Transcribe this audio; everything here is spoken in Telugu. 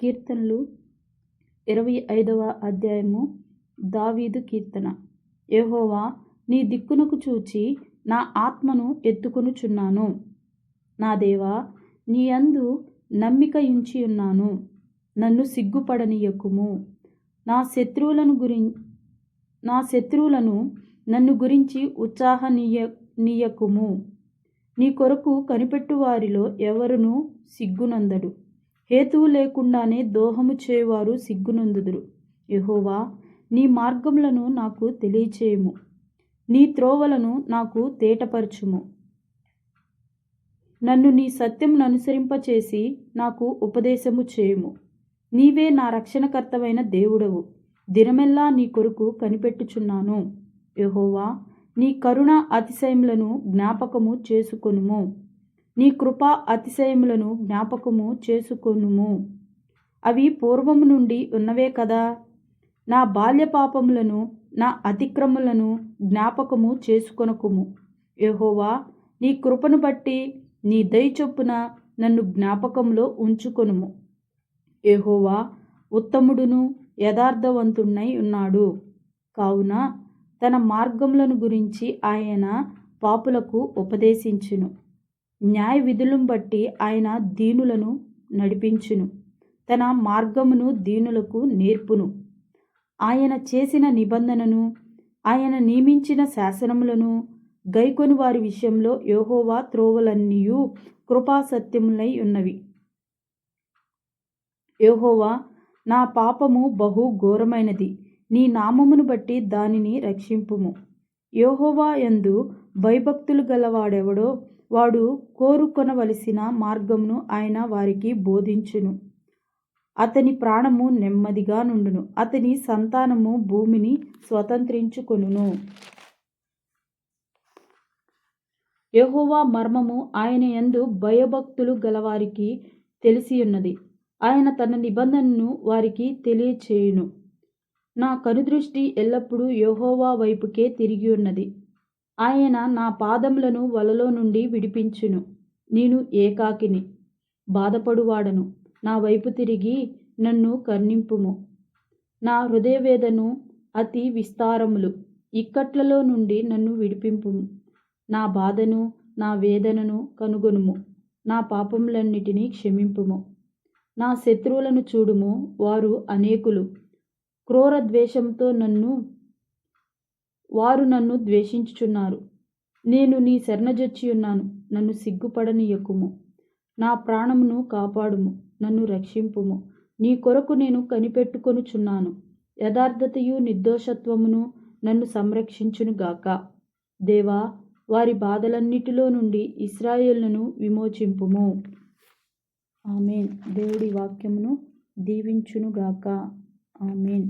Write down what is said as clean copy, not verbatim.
కీర్తనలు 25వ అధ్యాయము. దావీదు కీర్తన. యెహోవా, నీ దిక్కునకు చూచి నా ఆత్మను ఎత్తుకొనుచున్నాను. నా దేవా, నీ యందు నమ్మిక ఉంచియున్నాను. నన్ను సిగ్గుపడనీయకుము. నా శత్రువులను నన్ను గురించి ఉత్సాహనీయకుము. నీ కొరకు కనిపెట్టు వారిలో ఎవరునూ సిగ్గునందడు. హేతువు లేకుండానే దోహము చేయువారు సిగ్గునందుదురు. యెహోవా, నీ మార్గములను నాకు తెలియచేయుము. నీ త్రోవలను నాకు తేటపరచుము. నన్ను నీ సత్యమును అనుసరింపచేసి నాకు ఉపదేశము చేయుము. నీవే నా రక్షణకర్తవైన దేవుడవు. దినమెల్లా నీ కొరకు కనిపెట్టుచున్నాను. యెహోవా, నీ కరుణ అతిశయములను జ్ఞాపకము చేసుకొనుము. నీ కృపా అతిశయములను జ్ఞాపకము చేసుకొనుము. అవి పూర్వము నుండి ఉన్నవే కదా. నా బాల్య పాపములను, నా అతిక్రమములను జ్ఞాపకము చేసుకొనకుము. యెహోవా, నీ కృపను బట్టి నీ దయ చొప్పున నన్ను జ్ఞాపకంలో ఉంచుకొనుము. యెహోవా ఉత్తముడును యథార్థవంతుడై ఉన్నాడు. కావున తన మార్గములను గురించి ఆయన పాపులకు ఉపదేశించును. న్యాయ విధులను బట్టి ఆయన దీనులను నడిపించును. తన మార్గమును దీనులకు నేర్పును. ఆయన చేసిన నిబంధనను, ఆయన నియమించిన శాసనములను గైకొని వారి విషయంలో యెహోవా త్రోవలన్నీయు కృపాసత్యములై ఉన్నవి. యెహోవా, నా పాపము బహు ఘోరమైనది. నీ నామమును బట్టి దానిని రక్షింపుము. యెహోవా యందు భయభక్తులు గలవాడెవడో వాడు కోరుకొనవలసిన మార్గమును ఆయన వారికి బోధించును. అతని ప్రాణము నెమ్మదిగా నుండును. అతని సంతానము భూమిని స్వతంత్రించుకొనును. యెహోవా మర్మము ఆయన యందు భయభక్తులు గలవారికి తెలిసియున్నది. ఆయన తన నిబంధనను వారికి తెలియచేయును. నా కనుదృష్టి ఎల్లప్పుడూ యెహోవా వైపుకే తిరిగి ఉన్నది. ఆయన నా పాదములను వలలో నుండి విడిపించును. నేను ఏకాకిని, బాధపడువాడను. నా వైపు తిరిగి నన్ను కరుణింపుము. నా హృదయవేదన అతి విస్తారములు. ఇక్కట్లలో నుండి నన్ను విడిపింపుము. నా బాధను, నా వేదనను కనుగొనుము. నా పాపములన్నిటినీ క్షమింపుము. నా శత్రువులను చూడుము, వారు అనేకులు. క్రూర ద్వేషంతో వారు నన్ను ద్వేషించుచున్నారు. నేను నీ శరణుజొచ్చియున్నాను. నన్ను సిగ్గుపడనీయకుము. నా ప్రాణమును కాపాడుము. నన్ను రక్షింపుము. నీ కొరకు నేను కనిపెట్టుకొనుచున్నాను. యథార్థతయు నిర్దోషత్వమును నన్ను సంరక్షించునుగాక. దేవా, వారి బాధలన్నిటిలో నుండి ఇశ్రాయేలును విమోచింపుము. ఆమేన్. దేవుడి వాక్యమును దీవించునుగాక. ఆమేన్.